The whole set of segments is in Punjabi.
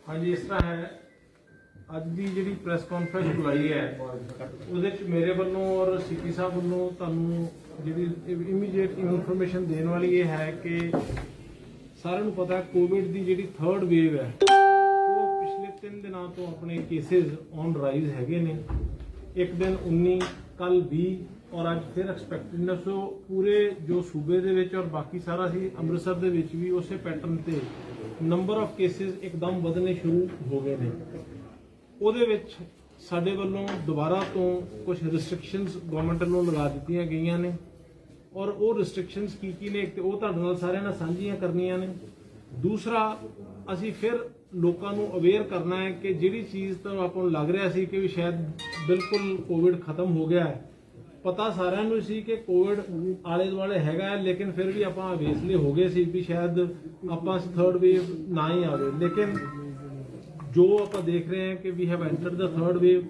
हाँ जी, इस तरह है ਅੱਜ ਦੀ ਜਿਹੜੀ ਪ੍ਰੈਸ ਕਾਨਫਰੰਸ ਬੁਲਾਈ ਹੈ ਉਹਦੇ ਚ ਮੇਰੇ ਵੱਲੋਂ ਔਰ ਸੀਪੀ ਸਾਹਿਬ ਵੱਲੋਂ ਤੁਹਾਨੂੰ ਜਿਹੜੀ ਇਮੀਡੀਏਟ ਇਨਫੋਰਮੇਸ਼ਨ ਦੇਣ ਵਾਲੀ ਇਹ ਹੈ ਕਿ ਸਾਰਿਆਂ ਨੂੰ ਪਤਾ ਕੋਵਿਡ ਦੀ ਜਿਹੜੀ ਥਰਡ ਵੇਵ ਹੈ ਉਹ ਪਿਛਲੇ 3 ਦਿਨਾਂ ਤੋਂ ਆਪਣੇ ਕੇਸਿਸ ਔਨ ਰਾਈਜ਼ ਹੈਗੇ ਨੇ। ਇੱਕ ਦਿਨ 19, ਕੱਲ 20 ਔਰ ਅੱਜ ਫਿਰ ਐਕਸਪੈਕਟਡ ਨੇ। ਸੋ ਪੂਰੇ ਜੋ ਸੂਬੇ ਦੇ ਵਿੱਚ ਔਰ ਬਾਕੀ ਸਾਰਾ ਸੀ ਅੰਮ੍ਰਿਤਸਰ ਦੇ ਵਿੱਚ ਵੀ ਉਸੇ ਪੈਟਰਨ ਤੇ ਨੰਬਰ ਆਫ ਕੇਸਿਸ ਇੱਕਦਮ ਵਧਣੇ ਸ਼ੁਰੂ ਹੋ ਗਏ ਨੇ। ਉਹਦੇ ਵਿੱਚ ਸਾਡੇ ਵੱਲੋਂ ਦੁਬਾਰਾ ਤੋਂ ਕੁਝ ਰਿਸਟ੍ਰਿਕਸ਼ਨਸ ਗਵਰਨਮੈਂਟ ਵੱਲੋਂ ਲਗਾ ਦਿੱਤੀਆਂ ਗਈਆਂ ਨੇ ਔਰ ਉਹ ਰਿਸਟ੍ਰਿਕਸ਼ਨਸ ਕੀ ਨੇ, ਇੱਕ ਤੇ ਉਹ ਤੁਹਾਡੇ ਨਾਲ ਸਾਰਿਆਂ ਨਾਲ ਸਾਂਝੀਆਂ ਕਰਨੀਆਂ ਨੇ। ਦੂਸਰਾ, ਅਸੀਂ ਫਿਰ ਲੋਕਾਂ ਨੂੰ ਅਵੇਅਰ ਕਰਨਾ ਹੈ ਕਿ ਜਿਹੜੀ ਚੀਜ਼ ਤੋਂ ਆਪਾਂ ਨੂੰ ਲੱਗ ਰਿਹਾ ਸੀ ਕਿ ਵੀ ਸ਼ਾਇਦ ਬਿਲਕੁਲ ਕੋਵਿਡ ਖਤਮ ਹੋ ਗਿਆ ਹੈ, ਪਤਾ ਸਾਰਿਆਂ ਨੂੰ ਸੀ ਕਿ ਕੋਵਿਡ ਆਲੇ ਦੁਆਲੇ ਹੈਗਾ, ਲੇਕਿਨ ਫਿਰ ਵੀ ਆਪਾਂ ਅਵੇਸਲੇ ਹੋ ਗਏ ਸੀ ਵੀ ਸ਼ਾਇਦ ਆਪਾਂ ਥਰਡ ਵੇਵ ਨਾ ਹੀ ਆਵੇ। ਲੇਕਿਨ ਜੋ ਆਪਾਂ ਦੇਖ ਰਹੇ ਹਾਂ ਕਿ we have entered the third wave,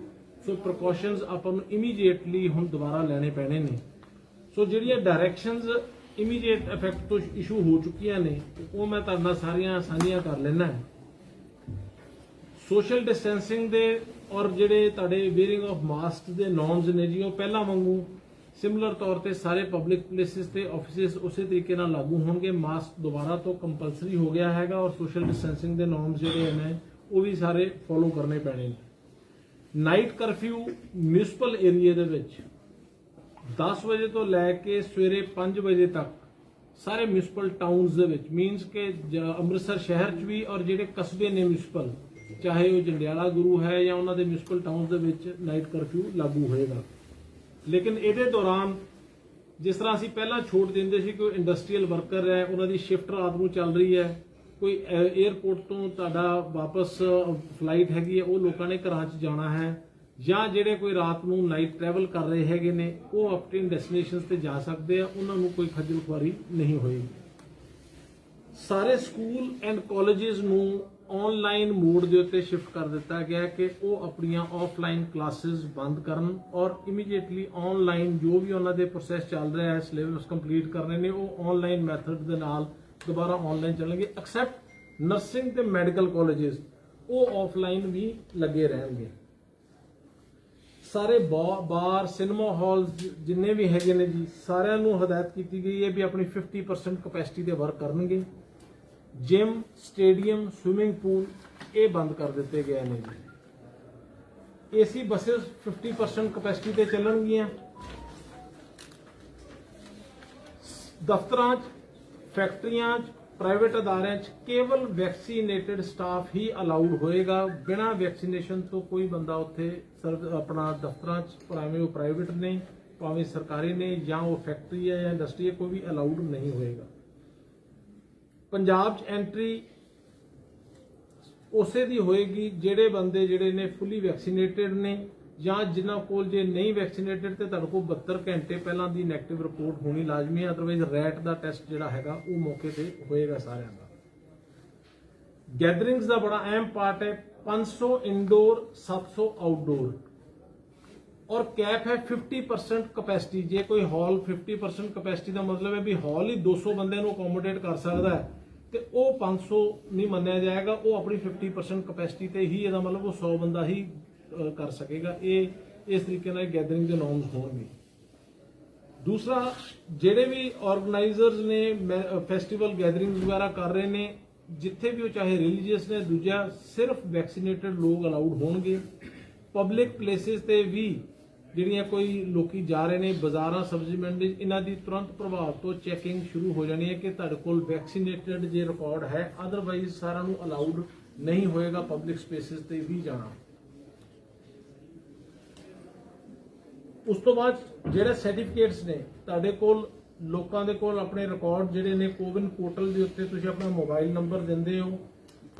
so precautions ਆਪਾਂ ਨੂੰ ਇਮੀਡੀਏਟਲੀ ਹੁਣ ਦੁਬਾਰਾ ਲੈਣੇ ਪੈਣੇ ਨੇ। ਸੋ ਜਿਹੜੀਆਂ ਡਾਇਰੈਕਸ਼ਨਸ ਇਮੀਡੀਏਟ ਇਫੈਕਟ ਤੋਂ ਇਸ਼ੂ ਹੋ ਚੁੱਕੀਆਂ ਨੇ ਉਹ ਮੈਂ ਤੁਹਾਡੇ ਨਾਲ ਸਾਰੀਆਂ ਸਾਂਝੀਆਂ ਕਰ ਲੈਣਾ। ਸੋਸ਼ਲ ਡਿਸਟੈਂਸਿੰਗ ਦੇ ਔਰ ਜਿਹੜੇ ਤੁਹਾਡੇ ਵੇਅਰਿੰਗ ਆਫ ਮਾਸਕ ਦੇ ਨੋਰਮਸ ਨੇ ਜੀ, ਉਹ ਪਹਿਲਾਂ ਵਾਂਗੂ ਸਿਮਿਲਰ ਤੌਰ ਤੇ ਸਾਰੇ ਪਬਲਿਕ ਪਲੇਸਿਸ ਤੇ ਆਫਿਸਿਸ ਉਸੇ ਤਰੀਕੇ ਨਾਲ ਲਾਗੂ ਹੋਣਗੇ। ਮਾਸਕ ਦੁਬਾਰਾ ਤੋਂ ਕੰਪਲਸਰੀ ਹੋ ਗਿਆ ਹੈਗਾ ਔਰ ਸੋਸ਼ਲ ਡਿਸਟੈਂਸਿੰਗ ਦੇ ਨੋਰਮਸ ਜਿਹੜੇ ਨੇ ਉਹ ਵੀ ਸਾਰੇ ਫੋਲੋ ਕਰਨੇ ਪੈਣੇ ਨੇ। ਨਾਈਟ ਕਰਫਿਊ ਮਿਊਨਿਸਪਲ ਏਰੀਆ ਦੇ ਵਿੱਚ 10 ਵਜੇ ਤੋਂ ਲੈ ਕੇ ਸਵੇਰੇ 5 ਵਜੇ ਤੱਕ ਸਾਰੇ ਮਿਊਨਿਸਪਲ ਟਾਊਨਸ ਦੇ ਵਿੱਚ, ਮੀਨਸ ਕਿ ਅੰਮ੍ਰਿਤਸਰ ਸ਼ਹਿਰ 'ਚ ਵੀ ਔਰ ਜਿਹੜੇ ਕਸਬੇ ਨੇ ਮਿਊਨਿਸਪਲ, ਚਾਹੇ ਉਹ ਜੰਡਿਆਲਾ ਗੁਰੂ ਹੈ ਜਾਂ ਉਹਨਾਂ ਦੇ ਮਿਊਨਿਸਪਲ ਟਾਊਨਸ ਦੇ ਵਿੱਚ ਨਾਈਟ ਕਰਫਿਊ ਲਾਗੂ ਹੋਏਗਾ। ਲੇਕਿਨ ਇਹਦੇ ਦੌਰਾਨ ਜਿਸ ਤਰ੍ਹਾਂ ਅਸੀਂ ਪਹਿਲਾਂ ਛੋਟ ਦਿੰਦੇ ਸੀ, ਕੋਈ ਇੰਡਸਟਰੀਅਲ ਵਰਕਰ ਹੈ ਉਹਨਾਂ ਦੀ ਸ਼ਿਫਟ ਰਾਤ ਨੂੰ ਚੱਲ ਰਹੀ ਹੈ, ਕੋਈ 에ਅਰਪੋਰਟ ਤੋਂ ਤੁਹਾਡਾ ਵਾਪਸ ਫਲਾਈਟ ਹੈਗੀ ਹੈ, ਉਹ ਲੋਕਾਂ ਨੇ ਘਰਾਂ 'ਚ ਜਾਣਾ ਹੈ, ਜਾਂ ਜਿਹੜੇ ਕੋਈ ਰਾਤ ਨੂੰ ਨਾਈਟ ਟਰੈਵਲ ਕਰ ਰਹੇ ਹੈਗੇ ਨੇ ਉਹ ਆਪਣੀ ਡੈਸਟੀਨੇਸ਼ਨਸ ਤੇ ਜਾ ਸਕਦੇ ਆ, ਉਹਨਾਂ ਨੂੰ ਕੋਈ ਖੱਜਲ ਖੁਆਰੀ ਨਹੀਂ ਹੋਏਗੀ। ਸਾਰੇ ਸਕੂਲ ਐਂਡ ਕਾਲਜਿਸ ਨੂੰ ਆਨਲਾਈਨ ਮੋਡ ਦੇ ਉੱਤੇ ਸ਼ਿਫਟ ਕਰ ਦਿੱਤਾ ਗਿਆ ਕਿ ਉਹ ਆਪਣੀਆਂ ਆਫਲਾਈਨ ਕਲਾਸਿਸ ਬੰਦ ਕਰਨ ਔਰ ਇਮੀਡੀਏਟਲੀ ਆਨਲਾਈਨ ਜੋ ਵੀ ਉਹਨਾਂ ਦੇ ਪ੍ਰੋਸੈਸ ਚੱਲ ਰਿਹਾ ਹੈ, ਸਿਲੇਬਸ ਕੰਪਲੀਟ ਕਰਨੇ ਨੇ, ਉਹ ਆਨਲਾਈਨ ਮੈਥਡ ਦੇ ਨਾਲ ਦੁਬਾਰਾ ਆਨਲਾਈਨ ਚੱਲਣਗੇ। ਐਕਸੈਪਟ ਨਰਸਿੰਗ ਤੇ ਮੈਡੀਕਲ ਕਾਲਜਿਸ, ਉਹ ਆਫਲਾਈਨ ਵੀ ਲੱਗੇ ਰਹਿਣਗੇ। ਸਾਰੇ ਬਾਰ, ਸਿਨੇਮਾ ਹਾਲਸ ਜਿੰਨੇ ਵੀ ਹੈਗੇ ਨੇ ਜੀ, ਸਾਰਿਆਂ ਨੂੰ ਹਦਾਇਤ ਕੀਤੀ ਗਈ ਹੈ ਵੀ ਆਪਣੀ 50% ਕਪੈਸਿਟੀ ਤੇ ਵਰਕ ਕਰਨਗੇ। ਜਿਮ, ਸਟੇਡੀਅਮ, ਸਵਿਮਿੰਗ ਪੂਲ ਇਹ ਬੰਦ ਕਰ ਦਿੱਤੇ ਗਏ ਨੇ ਜੀ। ਏਸੀ ਬੱਸਸ 50% ਕਪੈਸਿਟੀ ਤੇ ਚੱਲਣਗੀਆਂ। ਦਫ਼ਤਰਾਂ 'ਚ, ਫੈਕਟਰੀਆਂ 'ਚ, ਪ੍ਰਾਈਵੇਟ ਅਦਾਰਿਆਂ 'ਚ ਕੇਵਲ ਵੈਕਸੀਨੇਟਡ ਸਟਾਫ ਹੀ ਅਲਾਉਡ ਹੋਏਗਾ। ਬਿਨਾਂ ਵੈਕਸੀਨੇਸ਼ਨ ਤੋਂ ਕੋਈ ਬੰਦਾ ਉੱਥੇ ਆਪਣਾ ਦਫ਼ਤਰਾਂ 'ਚ, ਭਾਵੇਂ ਉਹ ਪ੍ਰਾਈਵੇਟ ਨੇ ਭਾਵੇਂ ਸਰਕਾਰੀ ਨੇ ਜਾਂ ਉਹ ਫੈਕਟਰੀ ਹੈ ਜਾਂ ਇੰਡਸਟਰੀ ਹੈ, ਕੋਈ ਵੀ ਅਲਾਉਡ ਨਹੀਂ ਹੋਏਗਾ। ਪੰਜਾਬ 'ਚ ਐਂਟਰੀ ਉਸੇ ਦੀ ਹੋਏਗੀ ਜਿਹੜੇ ਬੰਦੇ ਜਿਹੜੇ ਨੇ ਫੁੱਲੀ ਵੈਕਸੀਨੇਟਡ ਨੇ, ਜਾਂ ਜਿਨ੍ਹਾਂ ਕੋਲ ਜੇ ਨਹੀਂ ਵੈਕਸੀਨੇਟਡ ਤੇ ਤੁਹਾਡੇ ਕੋਲ 72 ਘੰਟੇ ਪਹਿਲਾਂ ਦੀ ਨੈਗੇਟਿਵ ਰਿਪੋਰਟ ਹੋਣੀ ਲਾਜ਼ਮੀ ਹੈ। ਅਦਰਵਾਈਜ਼ ਰੈਟ ਦਾ ਟੈਸਟ ਜਿਹੜਾ ਹੈਗਾ ਉਹ ਮੌਕੇ ਤੇ ਹੋਏਗਾ ਸਾਰਿਆਂ ਦਾ। ਗੈਦਰਿੰਗਸ ਦਾ ਬੜਾ ਅਹਿਮ ਪਾਰਟ ਹੈ। 500 ਇਨਡੋਰ, 700 ਆਊਟਡੋਰ ਔਰ ਕੈਪ ਹੈ 50% ਕਪੈਸਿਟੀ। ਜੇ ਕੋਈ ਹਾਲ 50% ਕਪੈਸਿਟੀ ਦਾ ਮਤਲਬ ਹੈ ਵੀ ਹਾਲ ਹੀ 200 ਬੰਦਿਆਂ ਨੂੰ ਅਕੋਮੋਡੇਟ ਕਰ ਸਕਦਾ ਹੈ ਤੇ ਉਹ 500 ਨਹੀਂ ਮੰਨਿਆ ਜਾਏਗਾ, ਉਹ ਆਪਣੀ 50% ਕਪੈਸਿਟੀ ਤੇ ਹੀ, ਇਹਦਾ ਮਤਲਬ ਉਹ 100 ਬੰਦਾ ਹੀ ਕਰ ਸਕੇਗਾ। ਇਹ ਇਸ ਤਰੀਕੇ ਨਾਲ ਗੈਦਰਿੰਗ ਦੇ ਨੋਰਮਸ ਹੋਣਗੇ। ਦੂਸਰਾ, ਜਿਹੜੇ ਵੀ ਆਰਗੇਨਾਈਜ਼ਰਸ ਨੇ ਫੈਸਟੀਵਲ ਗੈਦਰਿੰਗਸ ਵਗੈਰਾ ਕਰ ਰਹੇ ਨੇ, ਜਿੱਥੇ ਵੀ ਉਹ ਚਾਹੇ ਰਿਲੀਜੀਅਸ ਨੇ, ਦੂਜਾ ਸਿਰਫ ਵੈਕਸੀਨੇਟਡ ਲੋਕ ਅਲਾਉਡ ਹੋਣਗੇ। ਪਬਲਿਕ ਪਲੇਸਿਸ ਤੇ ਵੀ ਜਿਹੜੀਆਂ ਕੋਈ ਲੋਕੀ ਜਾ ਰਹੇ ਨੇ, ਬਾਜ਼ਾਰਾਂ, ਸਬਜ਼ੀ ਮੰਡੀ, ਇਹਨਾਂ ਦੀ ਤੁਰੰਤ ਪ੍ਰਭਾਵ ਤੋਂ ਚੈਕਿੰਗ ਸ਼ੁਰੂ ਹੋ ਜਾਣੀ ਹੈ ਕਿ ਤੁਹਾਡੇ ਕੋਲ ਵੈਕਸੀਨੇਟਡ ਜੇ ਰਿਕਾਰਡ ਹੈ, ਅਦਰਵਾਈਜ਼ ਸਾਰਿਆਂ ਨੂੰ ਅਲਾਉਡ ਨਹੀਂ ਹੋਏਗਾ ਪਬਲਿਕ ਸਪੇਸਿਸ ਤੇ ਵੀ ਜਾਣਾ। ਉਸ ਤੋਂ ਬਾਅਦ ਜਿਹੜੇ ਸਰਟੀਫਿਕੇਟਸ ਨੇ ਤੁਹਾਡੇ ਕੋਲ, ਲੋਕਾਂ ਦੇ ਕੋਲ ਆਪਣੇ ਰਿਕਾਰਡ ਜਿਹੜੇ ਨੇ ਕੋਵਿਨ ਪੋਰਟਲ ਦੇ ਉੱਤੇ ਤੁਸੀਂ ਆਪਣਾ ਮੋਬਾਈਲ ਨੰਬਰ ਦਿੰਦੇ ਹੋ,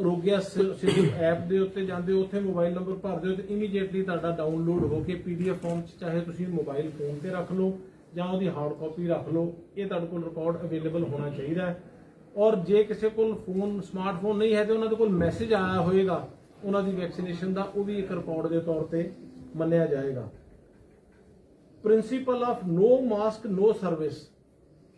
ਆਰੋਗਿਆ ਸੇਤੂ ਐਪ ਦੇ ਉੱਤੇ ਜਾਂਦੇ ਹੋ, ਉੱਥੇ ਮੋਬਾਈਲ ਨੰਬਰ ਭਰਦੇ ਹੋ ਤੇ ਇਮੀਡੀਏਟਲੀ ਤੁਹਾਡਾ ਡਾਊਨਲੋਡ ਹੋ ਕੇ PDF ਫਾਰਮ 'ਚ ਚਾਹੇ ਤੁਸੀਂ ਮੋਬਾਈਲ ਫੋਨ ਤੇ ਰੱਖ ਲਓ ਜਾਂ ਉਹਦੀ ਹਾਰਡ ਕਾਪੀ ਰੱਖ ਲਓ, ਇਹ ਤੁਹਾਡੇ ਕੋਲ ਰਿਕਾਰਡ ਅਵੇਲੇਬਲ ਹੋਣਾ ਚਾਹੀਦਾ ਹੈ। ਔਰ ਜੇ ਕਿਸੇ ਕੋਲ ਫੋਨ, ਸਮਾਰਟਫੋਨ ਨਹੀਂ ਹੈ ਤੇ ਉਹਨਾਂ ਦੇ ਕੋਲ ਮੈਸੇਜ ਆਇਆ ਹੋਏਗਾ ਉਹਨਾਂ ਦੀ ਵੈਕਸੀਨੇਸ਼ਨ ਦਾ, ਉਹ ਵੀ ਇੱਕ ਰਿਕਾਰਡ ਦੇ ਤੌਰ ਤੇ ਮੰਨਿਆ ਜਾਏਗਾ। Principle of no mask no service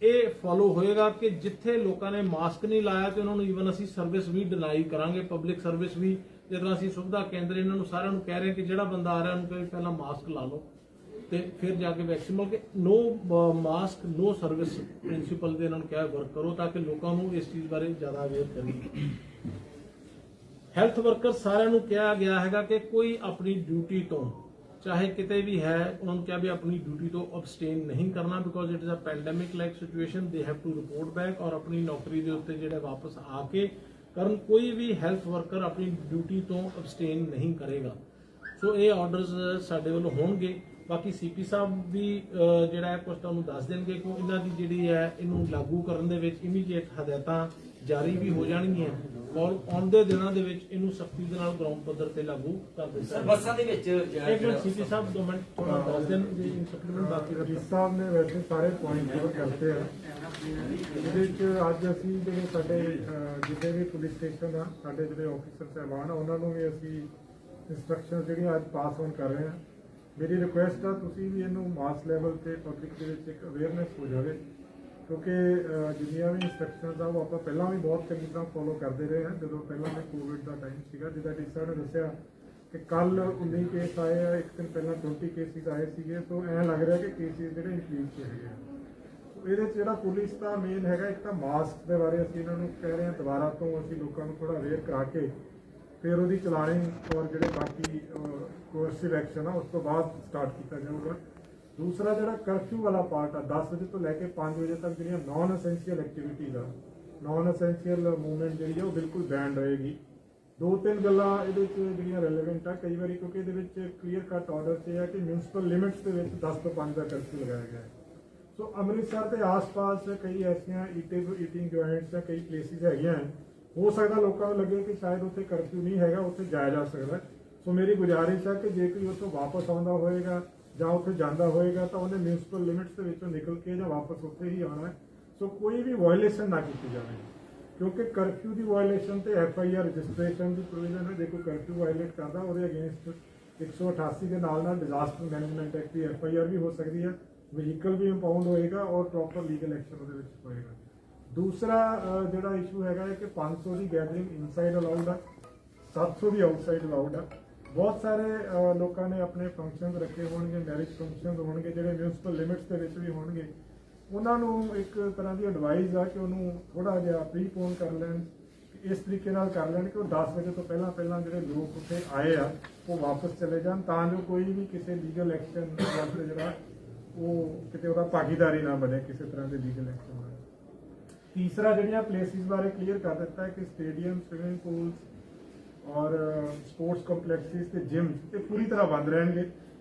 ਇਹ ਫੋਲੋ ਹੋਏਗਾ ਕਿ ਜਿੱਥੇ ਲੋਕਾਂ ਨੇ ਮਾਸਕ ਨਹੀਂ ਲਾਇਆ ਤੇ ਉਹਨਾਂ ਨੂੰ ਈਵਨ ਅਸੀਂ ਸਰਵਿਸ ਵੀ ਡਿਨਾਈ ਕਰਾਂਗੇ, ਪਬਲਿਕ ਸਰਵਿਸ ਵੀ। ਜਿਸ ਤਰ੍ਹਾਂ ਅਸੀਂ ਸੁਵਿਧਾ ਕੇਂਦਰ ਇਹਨਾਂ ਨੂੰ ਸਾਰਿਆਂ ਨੂੰ ਕਹਿ ਰਹੇ ਕਿ ਜਿਹੜਾ ਬੰਦਾ ਆ ਰਿਹਾ ਉਹਨੂੰ ਕਹੇ ਪਹਿਲਾਂ ਮਾਸਕ ਲਾ ਲਓ ਤੇ ਫਿਰ ਜਾ ਕੇ ਵੈਕਸੀਨ ਮਿਲ ਕੇ ਨੋ ਮਾਸਕ ਨੋ ਸਰਵਿਸ ਪ੍ਰਿੰਸੀਪਲ ਦੇ ਇਹਨਾਂ ਨੂੰ ਕਿਹਾ ਵਰਕ ਕਰੋ ਤਾਂ ਕਿ ਲੋਕਾਂ ਨੂੰ ਇਸ ਚੀਜ਼ ਬਾਰੇ ਜ਼ਿਆਦਾ ਅਵੇਅਰ ਕਰੀਏ। ਹੈਲਥ ਵਰਕਰ ਸਾਰਿਆਂ ਨੂੰ ਕਿਹਾ ਗਿਆ ਹੈਗਾ ਕਿ ਕੋਈ ਆਪਣੀ ਡਿਊਟੀ ਤੋਂ ਚਾਹੇ ਕਿਤੇ ਵੀ ਹੈ ਉਹਨਾਂ ਨੂੰ ਕਿਹਾ ਵੀ ਆਪਣੀ ਡਿਊਟੀ ਤੋਂ ਅਬਸਟੇਨ ਨਹੀਂ ਕਰਨਾ because it is a pandemic like situation they have to report back or ਆਪਣੀ ਨੌਕਰੀ ਦੇ ਉੱਤੇ ਜਿਹੜੇ ਵਾਪਸ ਆ ਕੇ ਕਰਨ। ਕੋਈ ਵੀ ਹੈਲਥ ਵਰਕਰ ਆਪਣੀ ਡਿਊਟੀ ਤੋਂ ਅਬਸਟੇਨ ਨਹੀਂ ਕਰੇਗਾ। ਸੋ ਇਹ ਆਰਡਰਸ ਸਾਡੇ ਵੱਲੋਂ ਹੋਣਗੇ। ਬਾਕੀ ਸੀਪੀ ਸਾਹਿਬ ਵੀ ਜਿਹੜਾ ਹੈ ਕੁਝ ਤੁਹਾਨੂੰ ਦੱਸ ਦੇਣਗੇ ਕਿ ਇਹਨਾਂ ਦੀ ਜਿਹੜੀ ਹੈ ਇਹਨੂੰ ਲਾਗੂ ਕਰਨ ਦੇ ਵਿੱਚ ਇਮੀਡੀਏਟ ਹਦਾਇਤਾਂ ਜਾਰੀ ਵੀ ਹੋ ਜਾਣਗੀਆਂ ਔਰ ਆਉਂਦੇ ਦਿਨਾਂ ਦੇ ਵਿੱਚ ਇਹਨੂੰ ਸਖਤੀ ਦੇ ਨਾਲ ਗਰਾਊਂਡ ਪੱਧਰ ਤੇ ਲਾਗੂ ਕਰ ਦਿੱਤਾ। ਬੱਸਾਂ ਦੇ ਵਿੱਚ ਇੱਕ ਮਿੰਟ ਸੀਪੀ ਸਾਹਿਬ 2 ਮਿੰਟ ਥੋੜਾ ਦੱਸ ਦੇਣ ਜੀ ਸਪਲੀਮੈਂਟ ਬਾਕੀ ਜੀ ਸਾਹਿਬ ਨੇ ਵੈਸੇ ਸਾਰੇ ਪੁਆਇੰਟ ਕਵਰ ਕਰਤੇ ਆ। ਇਹਦੇ ਵਿੱਚ ਅੱਜ ਅਸੀਂ ਜਿਹੜੇ ਸਾਡੇ ਜਿੱਥੇ ਵੀ ਪੁਲਿਸ ਸਟੇਸ਼ਨ ਆ ਸਾਡੇ ਜਿਹੜੇ ਆਫੀਸਰ ਸਾਹਿਬਾਨ ਆ ਉਹਨਾਂ ਨੂੰ ਵੀ ਅਸੀਂ ਇੰਸਟਰਕਸ਼ਨ ਜਿਹੜੀਆਂ ਅੱਜ ਪਾਸ ਔਨ ਕਰ ਰਹੇ ਹਾਂ। ਮੇਰੀ ਰਿਕੁਐਸਟ ਆ ਤੁਸੀਂ ਵੀ ਇਹਨੂੰ ਮਾਸ ਲੈਵਲ ਤੇ ਪਬਲਿਕ ਦੇ ਵਿੱਚ ਇੱਕ ਅਵੇਅਰਨੈਸ ਹੋ ਜਾਵੇ ਕਿਉਂਕਿ ਜਿੰਨੀਆਂ ਵੀ ਇੰਸਟਰਕਸ਼ਨਸ ਆ ਉਹ ਆਪਾਂ ਪਹਿਲਾਂ ਵੀ ਬਹੁਤ ਚੰਗੀ ਤਰ੍ਹਾਂ ਫੋਲੋ ਕਰਦੇ ਰਹੇ ਹਾਂ। ਜਦੋਂ ਪਹਿਲਾਂ ਦੇ ਕੋਵਿਡ ਦਾ ਟਾਈਮ ਸੀਗਾ ਜਿੱਦਾਂ ਡੀਸਾ ਨੇ ਦੱਸਿਆ ਕਿ ਕੱਲ 19 ਕੇਸ ਆਏ ਆ, ਇੱਕ ਦਿਨ ਪਹਿਲਾਂ 20 ਕੇਸਿਸ ਆਏ ਸੀਗੇ। ਤੋਂ ਐਂ ਲੱਗ ਰਿਹਾ ਕਿ ਕੇਸਿਸ ਜਿਹੜੇ ਇੰਕਰੀਜ਼ ਹੋ ਰਹੇ ਆ। ਇਹਦੇ 'ਚ ਜਿਹੜਾ ਪੁਲਿਸ ਦਾ ਮੇਨ ਹੈਗਾ ਇੱਕ ਤਾਂ ਮਾਸਕ ਦੇ ਬਾਰੇ ਅਸੀਂ ਇਹਨਾਂ ਨੂੰ ਕਹਿ ਰਹੇ ਹਾਂ ਦੁਬਾਰਾ ਤੋਂ ਅਸੀਂ ਲੋਕਾਂ ਨੂੰ ਥੋੜਾ ਅਵੇਅਰ ਕਰਾ ਕੇ ਫਿਰ ਉਹਦੀ ਚਲਾਨਿੰਗ ਔਰ ਜਿਹੜੇ ਬਾਕੀ ਕੋਰਸਿਵ ਐਕਸ਼ਨ ਆ ਉਸ ਤੋਂ ਬਾਅਦ ਸਟਾਰਟ ਕੀਤਾ ਜਾਊਗਾ। ਦੂਸਰਾ ਜਿਹੜਾ ਕਰਫਿਊ ਵਾਲਾ ਪਾਰਟ ਆ 10 ਵਜੇ ਤੋਂ ਲੈ ਕੇ 5 ਵਜੇ ਤੱਕ ਜਿਹੜੀਆਂ ਨਾਨ ਅਸੈਂਸ਼ੀਅਲ ਐਕਟੀਵਿਟੀਜ਼ ਆ ਨਾਨ ਅਸੈਂਸ਼ੀਅਲ ਮੂਵਮੈਂਟ ਜਿਹੜੀ ਆ ਉਹ ਬਿਲਕੁਲ ਬੈਨ ਰਹੇਗੀ। 2-3 ਗੱਲਾਂ ਇਹਦੇ 'ਚ ਜਿਹੜੀਆਂ ਰੈਲੇਵੈਂਟ ਆ ਕਈ ਵਾਰੀ ਕਿਉਂਕਿ ਇਹਦੇ ਵਿੱਚ ਕਲੀਅਰ ਕੱਟ ਆਰਡਰ 'ਚ ਹੈ ਕਿ ਮਿਊਨਿਸਪਲ ਲਿਮਿਟਸ ਦੇ ਵਿੱਚ 10 ਤੋਂ 5 ਦਾ ਕਰਫਿਊ ਲਗਾਇਆ ਗਿਆ ਹੈ। ਸੋ ਅੰਮ੍ਰਿਤਸਰ ਦੇ ਆਸ-ਪਾਸ ਕਈ ਐਸੀਆਂ ਈਟਿੰਗ ਜੁਆਇੰਟਸ ਜਾਂ ਕਈ ਪਲੇਸਿਸ ਹੈਗੀਆਂ ਹੋ ਸਕਦਾ ਲੋਕਾਂ ਨੂੰ ਲੱਗੇ ਕਿ ਸ਼ਾਇਦ ਉੱਥੇ ਕਰਫਿਊ ਨਹੀਂ ਹੈਗਾ, ਉੱਥੇ ਜਾਇਆ ਜਾ ਸਕਦਾ। ਸੋ ਮੇਰੀ ਗੁਜ਼ਾਰਿਸ਼ ਹੈ ਕਿ ਜੇ ਕੋਈ ਉੱਥੋਂ ਵਾਪਸ ਆਉਂਦਾ ਹੋਏਗਾ ਜਾਂ ਉੱਥੇ ਜਾਂਦਾ ਹੋਏਗਾ ਤਾਂ ਉਹਨੇ ਮਿਊਨਿਸਪਲ ਲਿਮਿਟਸ ਦੇ ਵਿੱਚੋਂ ਨਿਕਲ ਕੇ ਜਾਂ ਵਾਪਸ ਉੱਥੇ ਹੀ ਆਉਣਾ ਹੈ। ਸੋ ਕੋਈ ਵੀ ਵਾਇਲੇਸ਼ਨ ਨਾ ਕੀਤੀ ਜਾਵੇ ਕਿਉਂਕਿ ਕਰਫਿਊ ਦੀ ਵਾਇਲੇਸ਼ਨ ਤੇ FIR ਰਜਿਸਟ੍ਰੇਸ਼ਨ ਦੀ ਪ੍ਰੋਵੀਜ਼ਨ ਹੈ। ਜੇ ਕੋਈ ਕਰਫਿਊ ਵਾਇਲੇਟ ਕਰਦਾ ਉਹਦੇ ਅਗੇਂਸਟ 188 ਦੇ ਨਾਲ ਡਿਜ਼ਾਸਟਰ ਮੈਨੇਜਮੈਂਟ ਐਕਟ ਦੀ FIR ਵੀ ਹੋ ਸਕਦੀ ਹੈ, ਵਹੀਕਲ ਵੀ ਇੰਪਾਊਂਡ ਹੋਏਗਾ ਔਰ ਪ੍ਰੋਪਰ ਲੀਗਲ ਐਕਸ਼ਨ ਉਹਦੇ ਵਿੱਚ ਹੋਏਗਾ। ਦੂਸਰਾ ਜਿਹੜਾ ਇਸ਼ੂ ਹੈਗਾ ਹੈ ਕਿ 500 ਦੀ ਗੈਦਰਿੰਗ ਇਨਸਾਈਡ ਅਲਾਉਡ ਆ, 700 ਦੀ ਆਊਟਸਾਈਡ ਅਲਾਉਡ ਆ। ਬਹੁਤ ਸਾਰੇ ਲੋਕਾਂ ਨੇ ਆਪਣੇ ਫੰਕਸ਼ਨ ਰੱਖੇ ਹੋਣਗੇ, ਮੈਰਿਜ ਫੰਕਸ਼ਨ ਹੋਣਗੇ ਜਿਹੜੇ ਮਿਊਨਿਸਪਲ ਲਿਮਿਟਸ ਦੇ ਵਿੱਚ ਵੀ ਹੋਣਗੇ। ਉਹਨਾਂ ਨੂੰ ਇੱਕ ਤਰ੍ਹਾਂ ਦੀ ਐਡਵਾਈਸ ਆ ਕਿ ਉਹਨੂੰ ਥੋੜਾ ਜਿਹਾ ਪ੍ਰੀਪੋਨ ਕਰ ਲੈਣ, ਇਸ ਤਰੀਕੇ ਨਾਲ ਕਰ ਲੈਣ ਕਿ ਉਹ 10 ਵਜੇ ਤੋਂ ਪਹਿਲਾਂ ਜਿਹੜੇ ਲੋਕ ਉੱਥੇ ਆਏ ਆ ਉਹ ਵਾਪਸ ਚਲੇ ਜਾਣ ਤਾਂ ਜੋ ਕੋਈ ਵੀ ਕਿਸੇ ਲੀਗਲ ਐਕਸ਼ਨ ਵਾਸਤੇ ਜਿਹੜਾ ਉਹ ਕਿਤੇ ਉਹਦਾ ਭਾਗੀਦਾਰੀ ਨਾ ਬਣੇ ਕਿਸੇ ਤਰ੍ਹਾਂ ਦੇ ਲੀਗਲ ਐਕਸ਼ਨ ਨਾਲ। ਤੀਸਰਾ ਜਿਹੜੀਆਂ ਪਲੇਸਿਸ ਬਾਰੇ ਕਲੀਅਰ ਕਰ ਦਿੱਤਾ ਹੈ ਕਿ ਸਟੇਡੀਅਮ, ਸਵਿਮਿੰਗ ਪੂਲਸ ਔਰ ਸਪੋਰਟਸ ਕੰਪਲੈਕਸਿਸ ਤੇ ਜਿਮ ਤੇ ਪੂਰੀ ਤਰ੍ਹਾਂ ਬੰਦ ਰਹਿਣਗੇ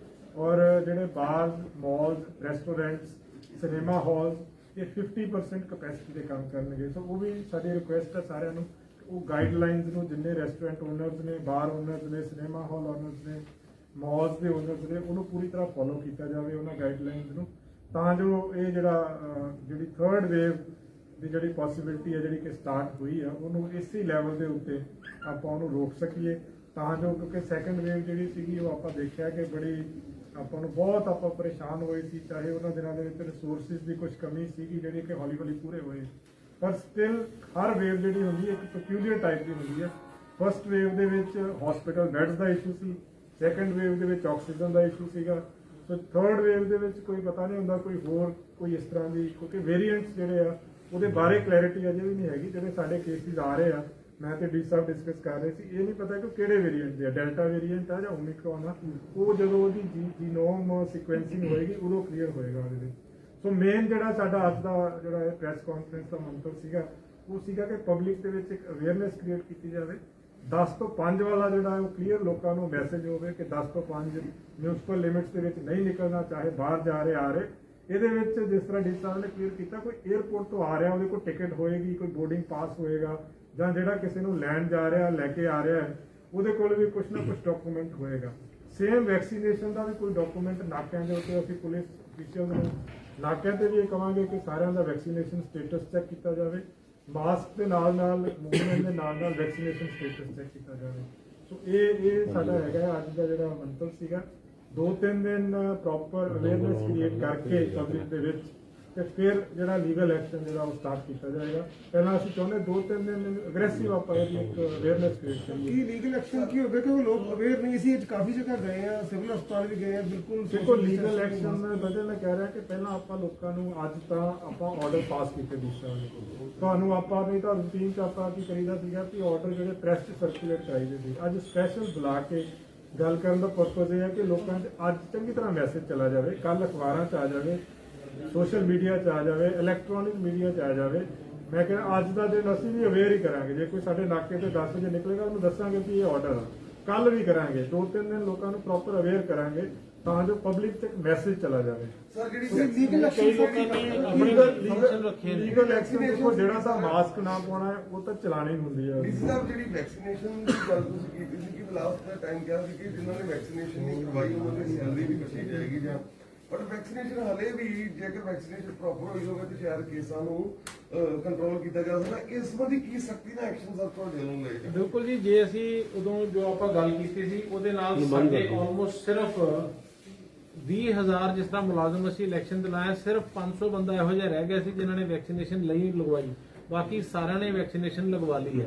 ਔਰ ਜਿਹੜੇ ਬਾਰਸ, ਮਾਲਸ, ਰੈਸਟੋਰੈਂਟਸ, ਸਿਨੇਮਾ ਹਾਲਸ ਇਹ 50% ਕਪੈਸਿਟੀ ਦੇ ਕੰਮ ਕਰਨਗੇ। ਸੋ ਉਹ ਵੀ ਸਾਡੀ ਰਿਕੁਐਸਟ ਹੈ ਸਾਰਿਆਂ ਨੂੰ ਉਹ ਗਾਈਡਲਾਈਨਸ ਨੂੰ ਜਿੰਨੇ ਰੈਸਟੋਰੈਂਟ ਓਨਰਸ ਨੇ, ਬਾਰ ਓਨਰਸ ਨੇ, ਸਿਨੇਮਾ ਹਾਲ ਓਨਰਸ ਨੇ, ਮਾਲਸ ਦੇ ਓਨਰਸ ਨੇ ਉਹਨੂੰ ਪੂਰੀ ਤਰ੍ਹਾਂ ਫੋਲੋ ਕੀਤਾ ਜਾਵੇ ਉਹਨਾਂ ਗਾਈਡਲਾਈਨਸ ਨੂੰ ਤਾਂ ਜੋ ਇਹ ਜਿਹੜੀ ਥਰਡ ਵੇਵ ਦੀ ਜਿਹੜੀ ਪੋਸੀਬਿਲਿਟੀ ਹੈ ਜਿਹੜੀ ਕਿ ਸਟਾਰਟ ਹੋਈ ਆ ਉਹਨੂੰ ਇਸੇ ਲੈਵਲ ਦੇ ਉੱਤੇ ਆਪਾਂ ਉਹਨੂੰ ਰੋਕ ਸਕੀਏ ਤਾਂ ਜੋ ਕਿਉਂਕਿ ਸੈਕੰਡ ਵੇਵ ਜਿਹੜੀ ਸੀਗੀ ਉਹ ਆਪਾਂ ਦੇਖਿਆ ਕਿ ਬੜੀ ਆਪਾਂ ਨੂੰ ਬਹੁਤ ਆਪਾਂ ਪਰੇਸ਼ਾਨ ਹੋਏ ਸੀ। ਚਾਹੇ ਉਹਨਾਂ ਦਿਨਾਂ ਦੇ ਵਿੱਚ ਰਿਸੋਰਸਿਸ ਦੀ ਕੁਝ ਕਮੀ ਸੀਗੀ ਜਿਹੜੀ ਕਿ ਹੌਲੀ ਹੌਲੀ ਪੂਰੇ ਹੋਏ ਪਰ ਸਟਿਲ ਹਰ ਵੇਵ ਜਿਹੜੀ ਹੁੰਦੀ ਹੈ ਇੱਕ ਪੈਕਿਊਲੀਅਰ ਟਾਈਪ ਦੀ ਹੁੰਦੀ ਹੈ। ਫਸਟ ਵੇਵ ਦੇ ਵਿੱਚ ਹਸਪੀਟਲ ਬੈਡਸ ਦਾ ਇਸ਼ੂ ਸੀ, ਸੈਕੰਡ ਵੇਵ ਦੇ ਵਿੱਚ ਆਕਸੀਜਨ ਦਾ ਇਸ਼ੂ ਸੀਗਾ। ਸੋ ਥਰਡ ਵੇਵ ਦੇ ਵਿੱਚ ਕੋਈ ਪਤਾ ਨਹੀਂ ਹੁੰਦਾ ਕੋਈ ਇਸ ਤਰ੍ਹਾਂ ਦੀ ਕਿਉਂਕਿ ਵੇਰੀਐਂਟਸ ਜਿਹੜੇ ਆ ਉਹਦੇ ਬਾਰੇ ਕਲੈਰਿਟੀ ਅਜੇ ਵੀ ਨਹੀਂ ਹੈਗੀ। ਜਿਹੜੇ ਸਾਡੇ ਕੇਸਿਸ ਆ ਰਹੇ ਆ ਮੈਂ ਤੇ ਡੀ ਸਾਹਿਬ ਡਿਸਕਸ ਕਰ ਰਹੇ ਸੀ ਇਹ ਨਹੀਂ ਪਤਾ ਕਿ ਕਿਹੜੇ ਵੇਰੀਐਂਟ ਦੇ ਆ, ਡੈਲਟਾ ਵੇਰੀਐਂਟ ਆ ਜਾਂ ਓਮਿਕਰੋਨ ਆ। ਉਹ ਜਦੋਂ ਉਹਦੀ ਜੀਨੋਮ ਸੀਕੁਐਂਸਿੰਗ ਹੋਏਗੀ ਉਦੋਂ ਕਲੀਅਰ ਹੋਏਗਾ ਉਹਦੇ ਵਿੱਚ। ਸੋ ਮੇਨ ਜਿਹੜਾ ਸਾਡਾ ਅੱਜ ਦਾ ਜਿਹੜਾ ਇਹ ਪ੍ਰੈਸ ਕਾਨਫਰੰਸ ਦਾ ਮੰਤਵ ਸੀਗਾ ਉਹ ਸੀਗਾ ਕਿ ਪਬਲਿਕ ਦੇ ਵਿੱਚ ਇੱਕ ਅਵੇਅਰਨੈਸ ਕ੍ਰੀਏਟ ਕੀਤੀ ਜਾਵੇ। 10 ਤੋਂ 5 ਵਾਲਾ ਜਿਹੜਾ ਉਹ ਕਲੀਅਰ ਲੋਕਾਂ ਨੂੰ ਮੈਸੇਜ ਹੋਵੇ ਕਿ 10 ਤੋਂ 5 ਮਿਊਨਿਸਪਲ ਲਿਮਿਟਸ ਦੇ ਵਿੱਚ ਨਹੀਂ ਨਿਕਲਣਾ, ਚਾਹੇ ਬਾਹਰ ਜਾ ਰਹੇ ਆ ਰਹੇ। ਇਹਦੇ ਵਿੱਚ ਜਿਸ ਤਰ੍ਹਾਂ ਡੀ ਸਾਹਿਬ ਨੇ ਕਲੀਅਰ ਕੀਤਾ ਕੋਈ 에ਅਰਪੋਰਟ ਤੋਂ ਆ ਰਿਹਾ ਉਹਦੇ ਕੋਲ ਟਿਕਟ ਹੋਏਗੀ, ਕੋਈ ਬੋਰਡਿੰਗ ਪਾਸ ਹੋਏਗਾ ਜਾਂ ਜਿਹੜਾ ਕਿਸੇ ਨੂੰ ਲੈਣ ਜਾ ਰਿਹਾ ਲੈ ਕੇ ਆ ਰਿਹਾ ਉਹਦੇ ਕੋਲ ਵੀ ਕੁਝ ਨਾ ਕੁਝ ਡਾਕੂਮੈਂਟ ਹੋਏਗਾ। ਸੇਮ ਵੈਕਸੀਨੇਸ਼ਨ ਦਾ ਵੀ ਕੋਈ ਡਾਕੂਮੈਂਟ ਨਾਕਿਆਂ ਦੇ ਉੱਤੇ ਅਸੀਂ ਪੁਲਿਸ ਅਫੀਸ਼ੀਅਲ ਨੂੰ ਨਾਕਿਆਂ ਤੇ ਵੀ ਇਹ ਕਹਾਂਗੇ ਕਿ ਸਾਰਿਆਂ ਦਾ ਵੈਕਸੀਨੇਸ਼ਨ ਸਟੇਟਸ ਚੈੱਕ ਕੀਤਾ ਜਾਵੇ। ਮਾਸਕ ਦੇ ਨਾਲ ਮੂਵਮੈਂਟ ਦੇ ਨਾਲ ਵੈਕਸੀਨੇਸ਼ਨ ਸਟੇਟਸ ਚੈੱਕ ਕੀਤਾ ਜਾਵੇ। ਸੋ ਇਹ ਸਾਡਾ ਹੈਗਾ ਅੱਜ ਦਾ ਜਿਹੜਾ ਮੰਤਵ ਸੀਗਾ। 2-3 ਦਿਨ ਪ੍ਰੋਪਰ ਅਵੇਅਰਨੈਸ ਕ੍ਰੀਏਟ ਕਰਕੇ ਪਬਲਿਕ ਦੇ ਵਿੱਚ ਤੇ ਫਿਰ ਜਿਹੜਾ ਲੀਗਲ ਐਕਸ਼ਨ ਜਿਹੜਾ ਉਹ ਸਟਾਰਟ ਕੀਤਾ ਜਾਏਗਾ। ਪਹਿਲਾਂ ਅਸੀਂ ਚਾਹੁੰਦੇ 2-3 ਦਿਨ ਅਗਰੈਸਿਵ ਆਪਾਂ ਇਹਦੀ ਇੱਕ ਅਵੇਅਰਨੈਸ ਕ੍ਰੀਏਟ ਕਰੀਏ। ਕੀ ਲੀਗਲ ਐਕਸ਼ਨ ਕੀ ਹੋਵੇ ਕਿ ਲੋਕ ਅਵੇਅਰ ਨਹੀਂ ਸੀ। ਅੱਜ ਕਾਫੀ ਜਗ੍ਹਾ ਗਏ ਆ, ਸਿਵਲ ਹਸਪਤਾਲ ਵੀ ਗਏ ਆ, ਬਿਲਕੁਲ ਦੇਖੋ ਲੀਗਲ ਐਕਸ਼ਨ ਦੇ ਬਦਲੇ ਮੈਂ ਕਹਿ ਰਿਹਾ ਕਿ ਪਹਿਲਾਂ ਆਪਾਂ ਲੋਕਾਂ ਨੂੰ ਅੱਜ ਤਾਂ ਆਪਾਂ ਆਰਡਰ ਪਾਸ ਕੀਤੇ ਦੂਸਰਾ ਤੁਹਾਨੂੰ ਆਪਾਂ ਨਹੀਂ ਤਾਂ ਰੂਟੀਨ 'ਚ ਆਪਾਂ ਕੀ ਕਰੀਦਾ ਸੀਗਾ ਕਿ ਆਰਡਰ ਜਿਹੜੇ ਪ੍ਰੈਸ 'ਚ ਸਰਕੂਲੇਟ ਚਾਹੀਦੇ ਸੀ। ਅੱਜ ਸਪੈਸ਼ਲ ਬੁਲਾ ਕੇ ਗੱਲ ਕਰਨ ਦਾ ਪਰਪਸ ਇਹ ਹੈ ਕਿ ਲੋਕਾਂ 'ਚ ਅੱਜ ਚੰਗੀ ਤਰ੍ਹਾਂ ਮੈਸੇਜ ਚਲਾ ਜਾਵੇ, ਕੱਲ ਅਖਬਾਰਾਂ 'ਚ ਆ ਜਾਵੇ, ਸੋਸ਼ਲ ਮੀਡੀਆ 'ਚ ਆ ਜਾਵੇ, ਇਲੈਕਟ੍ਰੋਨਿਕ ਮੀਡੀਆ 'ਚ ਆ ਜਾਵੇ। ਮੈਂ ਕਹਿੰਦਾ ਅੱਜ ਦਾ ਦਿਨ ਅਸੀਂ ਵੀ ਅਵੇਅਰ ਹੀ ਕਰਾਂਗੇ। ਜੇ ਕੋਈ ਸਾਡੇ ਨਾਕੇ ਤੇ 10 ਵਜੇ ਨਿਕਲੇਗਾ ਉਹਨੂੰ ਦੱਸਾਂਗੇ ਵੀ ਇਹ ਆਰਡਰ ਆ। ਕੱਲ ਵੀ ਕਰਾਂਗੇ, 2-3 ਦਿਨ ਲੋਕਾਂ ਨੂੰ ਪ੍ਰੋਪਰ ਅਵੇਅਰ ਕਰਾਂਗੇ ਤਾਂ ਜੋ ਪਬਲਿਕ ਤੱਕ ਮੈਸੇਜ ਚਲਾ ਜਾਵੇ। ਸਰ ਜਿਹੜੀ ਲੀਗਲ ਕਈ ਲੋਕਾਂ ਨੇ ਆਪਣੇ ਫੰਕਸ਼ਨ ਰੱਖੇ ਨੇ। ਲੀਗਲ ਐਕਸ਼ਨ ਦੇਖੋ ਜਿਹੜਾ ਤਾਂ ਮਾਸਕ ਨਾ ਪਾਉਣਾ ਹੈ ਉਹ ਤਾਂ ਚਲਾਣੀ ਹੁੰਦੀ ਹੈ। ਡੀਸੀ ਸਾਹਿਬ ਜਿਹੜੀ ਵੈਕਸੀਨੇਸ਼ਨ ਦੀ ਗੱਲ ਤੁਸੀਂ ਕੀਤੀ ਸੀ ਕਿ ਲਾਸਟ ਦਾ ਟਾਈਮ ਕਿਹਾ ਸੀ ਕਿ ਜਿਨ੍ਹਾਂ ਨੇ ਵੈਕਸੀਨੇਸ਼ਨ ਨਹੀਂ ਕਰਵਾਈ ਉਹਨਾਂ ਦੀ ਸੈਲਰੀ ਵੀ ਕੱਟੀ ਜਾਏਗੀ ਜਾਂ ਬਟ ਵੈਕਸੀਨੇਸ਼ਨ ਹਲੇ ਵੀ ਜੇਕਰ ਵੈਕਸੀਨੇਸ਼ਨ ਪ੍ਰੋਪਰ ਹੋਈ ਹੋਵੇ ਤਾਂ ਸ਼ਾਇਦ ਕੇਸਾਂ ਨੂੰ ਕੰਟਰੋਲ ਕੀਤਾ ਜਾ ਸਕਦਾ। ਇਸ ਸੰਬੰਧੀ ਕੀ ਸਖਤੀ ਨਾਲ ਐਕਸ਼ਨ ਸਰ ਤੁਹਾਡੇ ਵੱਲੋਂ ਲਏ ਜਾਣ? ਬਿਲਕੁਲ ਜੀ, ਜੇ ਅਸੀਂ ਉਦੋਂ ਜੋ ਆਪਾਂ ਗੱਲ ਕੀਤੀ ਸੀ ਉਹਦੇ ਨਾਲ ਸਾਡੇ ਆਲਮੋਸਟ ਸਿਰਫ 20,000 ਜਿਸ ਤਰ੍ਹਾਂ ਮੁਲਾਜ਼ਮ ਅਸੀਂ ਇਲੈਕਸ਼ਨ ਦਿਲਾਇਆ, ਸਿਰਫ 500 ਬੰਦਾ ਇਹੋ ਜਿਹਾ ਰਹਿ ਗਿਆ ਸੀ ਜਿਨ੍ਹਾਂ ਨੇ ਵੈਕਸੀਨੇਸ਼ਨ ਲਈ ਲਗਵਾਈ, ਬਾਕੀ ਸਾਰਿਆਂ ਨੇ ਵੈਕਸੀਨੇਸ਼ਨ ਲਗਵਾ ਲਈ ਹੈ।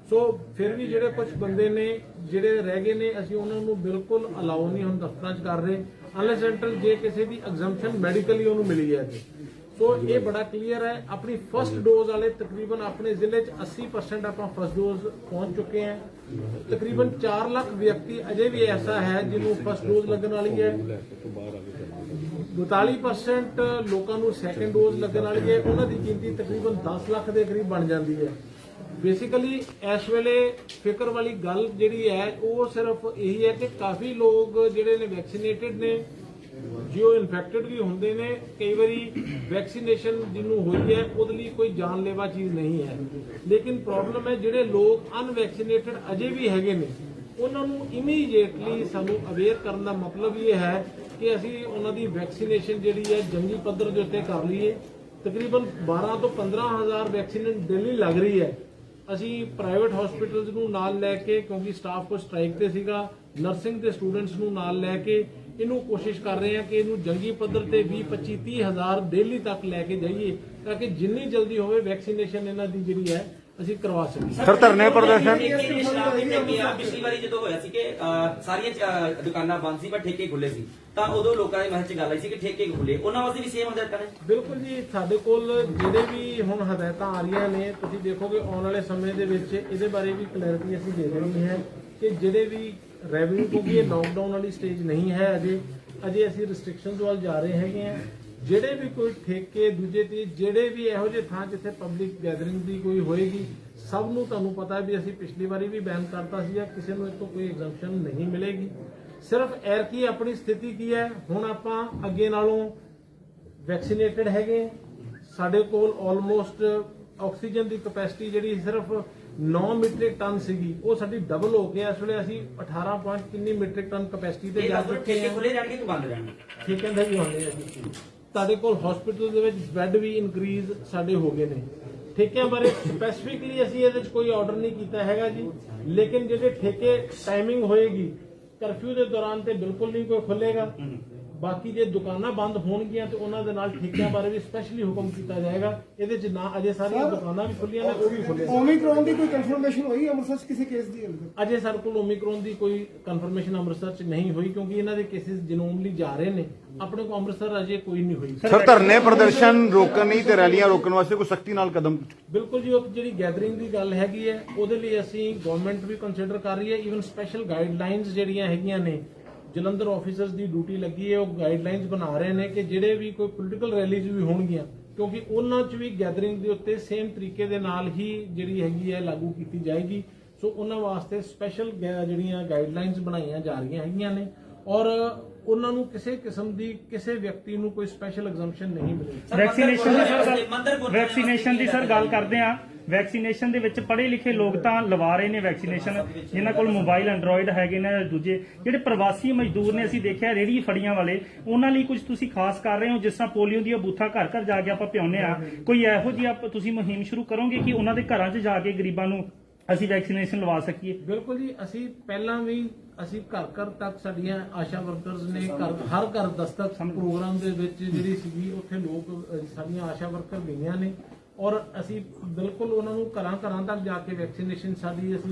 ਸੋ ਫਿਰ ਵੀ ਜਿਹੜੇ ਕੁਝ ਬੰਦੇ ਨੇ ਜਿਹੜੇ ਰਹਿ ਗਏ ਨੇ ਅਸੀਂ ਉਹਨਾਂ ਨੂੰ ਬਿਲਕੁਲ ਅਲਾਉ ਨਹੀਂ ਹੁਣ ਦਫ਼ਤਰਾਂ 'ਚ ਕਰ ਰਹੇ ਅਨਲੈਸ ਐਂਟਲ ਜੇ ਕਿਸੇ ਦੀ ਐਗਜ਼ੈਂਪਸ਼ਨ ਮੈਡੀਕਲੀ ਉਹਨੂੰ ਮਿਲੀ ਹੈ। ਸੋ ਇਹ ਬੜਾ ਕਲੀਅਰ ਹੈ। ਆਪਣੀ ਫਸਟ ਡੋਜ਼ ਵਾਲੇ ਤਕਰੀਬਨ ਆਪਣੇ ਜ਼ਿਲ੍ਹੇ 'ਚ 80% ਆਪਾਂ ਫਸਟ ਡੋਜ਼ ਪਹੁੰਚ ਚੁੱਕੇ ਹਾਂ। ਤਕਰੀਬਨ 4 ਲੱਖ ਵਿਅਕਤੀ ਅਜੇ ਵੀ ਐਸਾ ਹੈ ਜਿਹਨੂੰ ਫਸਟ ਡੋਜ਼ ਲੱਗਣ ਵਾਲੀ ਹੈ। 42% ਲੋਕਾਂ ਨੂੰ ਸੈਕੰਡ ਡੋਜ਼ ਲੱਗਣ ਵਾਲੀ ਹੈ। ਉਹਨਾਂ ਦੀ ਗਿਣਤੀ ਤਕਰੀਬਨ 10 ਲੱਖ ਦੇ ਕਰੀਬ ਬਣ ਜਾਂਦੀ ਹੈ। ਬੇਸਿਕਲੀ ਇਸ ਵੇਲੇ ਫਿਕਰ ਵਾਲੀ ਗੱਲ ਜਿਹੜੀ ਹੈ ਉਹ ਸਿਰਫ ਇਹੀ ਹੈ ਕਿ ਕਾਫੀ ਲੋਕ ਜਿਹੜੇ ਨੇ ਵੈਕਸੀਨੇਟਡ ਨੇ, ਜੋ ਇਨਫੈਕਟਡ ਵੀ ਹੁੰਦੇ ਨੇ, ਕਈ ਵਾਰੀ ਵੈਕਸੀਨੇਸ਼ਨ ਜਿਹਨੂੰ ਹੋਈ ਹੈ ਉਹਦੇ ਲਈ ਕੋਈ ਜਾਨਲੇਵਾ ਚੀਜ਼ ਨਹੀਂ ਹੈ। ਲੇਕਿਨ ਪ੍ਰੋਬਲਮ ਹੈ ਜਿਹੜੇ ਲੋਕ ਅਨਵੈਕਸੀਨੇਟਡ ਅਜੇ ਵੀ ਹੈਗੇ ਨੇ ਉਹਨਾਂ ਨੂੰ ਇਮੀਡੀਏਟਲੀ ਸਾਨੂੰ ਅਵੇਅਰ ਕਰਨ ਦਾ ਮਤਲਬ ਇਹ ਹੈ ਕਿ ਅਸੀਂ ਉਹਨਾਂ ਦੀ ਵੈਕਸੀਨੇਸ਼ਨ ਜਿਹੜੀ ਹੈ ਜੰਗੀ ਪੱਧਰ ਦੇ ਉੱਤੇ ਕਰ ਲਈਏ। ਤਕਰੀਬਨ 12 ਤੋਂ 15,000 ਵੈਕਸੀਨ ਡੇਲੀ ਲੱਗ ਰਹੀ ਹੈ। ਅਸੀਂ ਪ੍ਰਾਈਵੇਟ ਹਸਪੀਟਲਸ ਨੂੰ ਨਾਲ ਲੈ ਕੇ, ਕਿਉਂਕਿ ਸਟਾਫ ਕੋ ਸਟ੍ਰਾਈਕ ਤੇ ਸੀਗਾ, ਨਰਸਿੰਗ ਤੇ ਸਟੂਡੈਂਟਸ ਨੂੰ ਨਾਲ ਲੈ ਕੇ ਇਹਨੂੰ ਕੋਸ਼ਿਸ਼ ਕਰ ਰਹੇ ਹਾਂ ਕਿ ਇਹਨੂੰ ਜੰਗੀ ਪੱਧਰ ਤੇ 20-25-30,000 ਡੇਲੀ ਤੱਕ ਲੈ ਕੇ ਜਾਈਏ ਤਾਂ ਕਿ ਜਿੰਨੀ ਜਲਦੀ ਹੋਵੇ ਵੈਕਸੀਨੇਸ਼ਨ ਇਹਨਾਂ ਦੀ ਜਿਹੜੀ ਹੈ ਅਸੀਂ ਕਰਵਾ ਸਕੀਏ। ਸਰ ਧਰਨੇ ਪ੍ਰਦਰਸ਼ਨ ਪਿਛਲੀ ਵਾਰੀ ਜਦੋਂ ਹੋਇਆ ਸੀ ਕਿ ਸਾਰੀਆਂ ਦੁਕਾਨਾਂ ਬੰਦ ਸੀ ਪਰ ਠੇਕੇ ਖੁੱਲੇ ਸੀ ਤਾਂ ਉਦੋਂ ਲੋਕਾਂ ਦੇ ਮਨ 'ਚ ਗੱਲ ਆਈ ਸੀ ਕਿ ਠੇਕੇ ਖੁੱਲੇ, ਉਹਨਾਂ ਵਾਸਤੇ ਵੀ ਸੇਮ ਹਦਾਇਤਾਂ ਨੇ? ਬਿਲਕੁਲ ਜੀ, ਸਾਡੇ ਕੋਲ ਜਿਹੜੇ ਵੀ ਹੁਣ ਹਦਾਇਤਾਂ ਆ ਰਹੀਆਂ ਨੇ ਤੁਸੀਂ ਦੇਖੋਗੇ ਆਉਣ ਵਾਲੇ ਸਮੇਂ ਦੇ ਵਿੱਚ ਇਹਦੇ ਬਾਰੇ ਵੀ ਕਲੈਰਿਟੀ ਅਸੀਂ ਦੇ ਦੇਣੀ ਹੈ ਕਿ ਜਿਹੜੇ ਵੀ ਰੈਵਨਿਊ, ਕਿਉਂਕਿ ਇਹ ਲਾਕਡਾਊਨ ਵਾਲੀ ਸਟੇਜ ਨਹੀਂ ਹੈ ਅਜੇ ਅਸੀਂ ਰਿਸਟ੍ਰਿਕਸ਼ਨਸ ਵੱਲ ਜਾ ਰਹੇ ਹੈਗੇ ਆ। ਜਿਹੜੇ ਵੀ ਕੋਈ ਠੇਕੇ ਦੂਜੇ ਤੇ ਜਿਹੜੇ ਵੀ ਇਹੋ ਜਿਹੇ ਥਾਂ ਜਿੱਥੇ ਪਬਲਿਕ ਗੈਦਰਿੰਗ ਦੀ ਕੋਈ ਹੋਏਗੀ ਸਭ ਨੂੰ ਤੁਹਾਨੂੰ ਪਤਾ ਹੈ ਵੀ ਅਸੀਂ ਪਿਛਲੀ ਵਾਰੀ ਵੀ ਬੈਨ ਕਰਤਾ ਸੀ, ਕਿਸੇ ਨੂੰ ਇਹ ਤੋਂ ਕੋਈ ਐਗਜ਼ੈਂਪਸ਼ਨ ਨਹੀਂ ਮਿਲੇਗੀ। ਸਿਰਫ ਐਰ ਕੀ ਆਪਣੀ ਸਥਿਤੀ ਕੀ ਹੈ, ਹੁਣ ਆਪਾਂ ਅੱਗੇ ਨਾਲੋਂ ਵੈਕਸੀਨੇਟਡ ਹੈਗੇ। ਸਾਡੇ ਕੋਲ ਆਲਮੋਸਟ ਆਕਸੀਜਨ ਦੀ ਕਪੈਸਿਟੀ ਜਿਹੜੀ ਸਿਰਫ 9 ਮੀਟ੍ਰਿਕ ਟਨ ਸੀਗੀ ਉਹ ਸਾਡੀ ਡਬਲ ਹੋ ਗਿਆ। ਇਸ ਵੇਲੇ ਅਸੀਂ 18 ਪੁਆਇੰਟ ਕਿੰਨੀ ਮੀਟ੍ਰਿਕ ਟਨ ਕਪੈਸਿਟੀ ਤੇ ਜਾ ਚੁੱਕੇ ਠੇਕੇ ਹਾਂ। ਖੁੱਲੇ ਜਾਣਗੇ ਕਿ ਬੰਦ ਰਹਿਣਗੇ? ਠੀਕ ਹੈ ਜੀ, ਹੁੰਦੇ ਆ ਜੀ। ਤੁਹਾਡੇ ਕੋਲ ਹਸਪੀਟਲ ਦੇ ਵਿੱਚ ਬੈੱਡ ਵੀ ਇਨਕਰੀਜ਼ ਸਾਡੇ ਹੋ ਗਏ ਨੇ। ਠੇਕਿਆਂ ਬਾਰੇ ਸਪੈਸੀਫਿਕਲੀ ਅਸੀਂ ਇਹਦੇ ਵਿੱਚ ਕੋਈ ਆਰਡਰ ਨਹੀਂ ਕੀਤਾ ਹੈਗਾ ਜੀ, ਲੇਕਿਨ ਜਿਹੜੇ ਠੇਕੇ ਟਾਈਮਿੰਗ ਹੋਏਗੀ ਕਰਫਿਊ ਦੇ ਦੌਰਾਨ ਤੇ ਬਿਲਕੁਲ ਨਹੀਂ ਕੋਈ ਖੁੱਲੇਗਾ। ਬਾਕੀ ਜੇ ਦੁਕਾਨਾਂ ਬੰਦ ਹੋਣਗੀਆਂ ਤੇ ਉਹਨਾਂ ਦੇ ਨਾਲ ਠੇਕਿਆਂ ਬਾਰੇ ਵੀ ਸਪੈਸ਼ਲੀ ਹੁਕਮ ਕੀਤਾ ਜਾਏਗਾ। ਇਹਦੇ ਚ ਨਾ ਅਜੇ ਸਾਰੀਆਂ ਦੁਕਾਨਾਂ ਵੀ ਖੁੱਲੀਆਂ ਨੇ, ਉਹ ਵੀ ਖੁੱਲੇ। ਓਮਿਕਰੋਨ ਦੀ ਕੋਈ ਕਨਫਰਮੇਸ਼ਨ ਹੋਈ ਅੰਮ੍ਰਿਤਸਰ 'ਚ ਕਿਸੇ ਕੇਸ ਦੀ? ਅਜੇ ਸਾਡੇ ਕੋਲ ਓਮਿਕਰੋਨ ਦੀ ਕੋਈ ਕਨਫਰਮੇਸ਼ਨ ਅੰਮ੍ਰਿਤਸਰ ਚ ਨਹੀਂ ਹੋਈ ਕਿਉਂਕਿ ਇਹਨਾਂ ਦੇ ਕੇਸਿਸ ਜਨੂਮਲੀ ਜਾ ਰਹੇ ਨੇ। ਆਪਣੇ ਕੋਲ ਅੰਮ੍ਰਿਤਸਰ ਅਜੇ ਕੋਈ ਨਹੀਂ ਹੋਈ। ਸਰ ਧਰਨੇ ਪ੍ਰਦਰਸ਼ਨ ਰੋਕਣ ਨਹੀਂ ਤੇ ਰੈਲੀਆਂ ਰੋਕਣ ਵਾਸਤੇ ਕੋਈ ਸਖਤੀ ਨਾਲ ਕਦਮ? ਬਿਲਕੁਲ ਜੀ, ਉਹ ਜਿਹੜੀ ਗੈਦਰਿੰਗ ਦੀ ਗੱਲ ਹੈਗੀ ਹੈ ਉਹਦੇ ਲਈ ਅਸੀਂ ਗਵਰਨਮੈਂਟ ਵੀ ਕੰਸੀਡਰ ਕਰ ਰਹੀ ਹੈ। ਈਵਨ ਸਪੈਸ਼ਲ ਗਾਈਡਲਾਈਨਸ ਜਿਹੜੀਆਂ ਹੈਗੀਆਂ ਨੇ, ਜਲੰਧਰ ਆਫੀਸਰਸ ਦੀ ਡਿਊਟੀ ਲੱਗੀ ਹੈ, ਉਹ ਗਾਈਡਲਾਈਨਸ ਬਣਾ ਰਹੇ ਨੇ ਕਿ ਜਿਹੜੇ ਵੀ ਕੋਈ ਪੋਲੀਟੀਕਲ ਰੈਲੀਜ਼ ਵੀ ਹੋਣਗੀਆਂ ਕਿਉਂਕਿ ਉਹਨਾਂ 'ਚ ਵੀ ਗੈਦਰਿੰਗ ਦੇ ਉੱਤੇ ਸੇਮ ਤਰੀਕੇ ਦੇ ਨਾਲ ਹੀ ਜਿਹੜੀ ਹੈਗੀ ਹੈ ਲਾਗੂ ਕੀਤੀ ਜਾਏਗੀ। ਸੋ ਉਹਨਾਂ ਵਾਸਤੇ ਸਪੈਸ਼ਲ ਜਿਹੜੀਆਂ ਗਾਈਡਲਾਈਨਸ ਬਣਾਈਆਂ ਜਾ ਰਹੀਆਂ ਹੈਗੀਆਂ ਨੇ ਔਰ ਉਹਨਾਂ ਨੂੰ ਕਿਸੇ ਕਿਸਮ ਦੀ ਕਿਸੇ ਵਿਅਕਤੀ ਨੂੰ ਕੋਈ ਸਪੈਸ਼ਲ ਐਗਜ਼ੈਂਪਸ਼ਨ ਨਹੀਂ ਮਿਲੇਗੀ। ਵੈਕਸੀਨੇਸ਼ਨ ਦੀ ਸਰ ਗੱਲ ਕਰਦੇ ਆ। ਵੈਕਸੀਨੇਸ਼ਨ ਦੇ ਵਿੱਚ ਪੜ੍ਹੇ ਲਿਖੇ ਲੋਕ ਤਾਂ ਲਵਾ ਰਹੇ ਨੇ ਵੈਕਸੀਨੇਸ਼ਨ, ਜਿਨ੍ਹਾਂ ਕੋਲ ਮੋਬਾਈਲ ਐਂਡਰੋਇਡ ਹੈਗੇ ਨੇ। ਦੂਜੇ ਜਿਹੜੇ ਪ੍ਰਵਾਸੀ ਮਜ਼ਦੂਰ ਨੇ ਅਸੀਂ ਦੇਖਿਆ ਰੇਹੜੀ ਫੜੀਆਂ ਵਾਲੇ, ਉਹਨਾਂ ਲਈ ਕੁਝ ਤੁਸੀਂ ਖਾਸ ਕਰ ਰਹੇ ਹੋ? ਜਿਸ ਤਰ੍ਹਾਂ ਪੋਲੀਓ ਦੀਆਂ ਬੂਥਾਂ ਘਰ ਘਰ ਜਾ ਕੇ ਆਪਾਂ ਪਿਆਉਂਦੇ ਆ, ਕੋਈ ਇਹੋ ਜਿਹੀ ਤੁਸੀਂ ਮੁਹਿੰਮ ਸ਼ੁਰੂ ਕਰੋਗੇ ਕਿ ਉਹਨਾਂ ਦੇ ਘਰਾਂ 'ਚ ਜਾ ਕੇ ਗਰੀਬਾਂ ਨੂੰ ਅਸੀਂ ਵੈਕਸੀਨੇਸ਼ਨ ਲਵਾ ਸਕੀਏ? ਬਿਲਕੁਲ ਜੀ, ਅਸੀਂ ਪਹਿਲਾਂ ਵੀ ਅਸੀਂ ਘਰ ਘਰ ਤੱਕ ਸਾਡੀਆਂ ਆਸ਼ਾ ਵਰਕਰਸ ਨੇ ਹਰ ਘਰ ਦਸਤਕ ਪ੍ਰੋਗਰਾਮ ਦੇ ਵਿੱਚ ਜਿਹੜੀ ਸੀਗੀ ਉੱਥੇ ਲੋਕ ਸਾਡੀਆਂ ਆਸ਼ਾ ਵਰਕਰ ਗਈਆਂ ਨੇ ਔਰ ਅਸੀਂ ਬਿਲਕੁਲ ਉਹਨਾਂ ਨੂੰ ਘਰਾਂ ਘਰਾਂ ਤੱਕ ਜਾ ਕੇ ਵੈਕਸੀਨੇਸ਼ਨ ਸਾਡੀ ਅਸੀਂ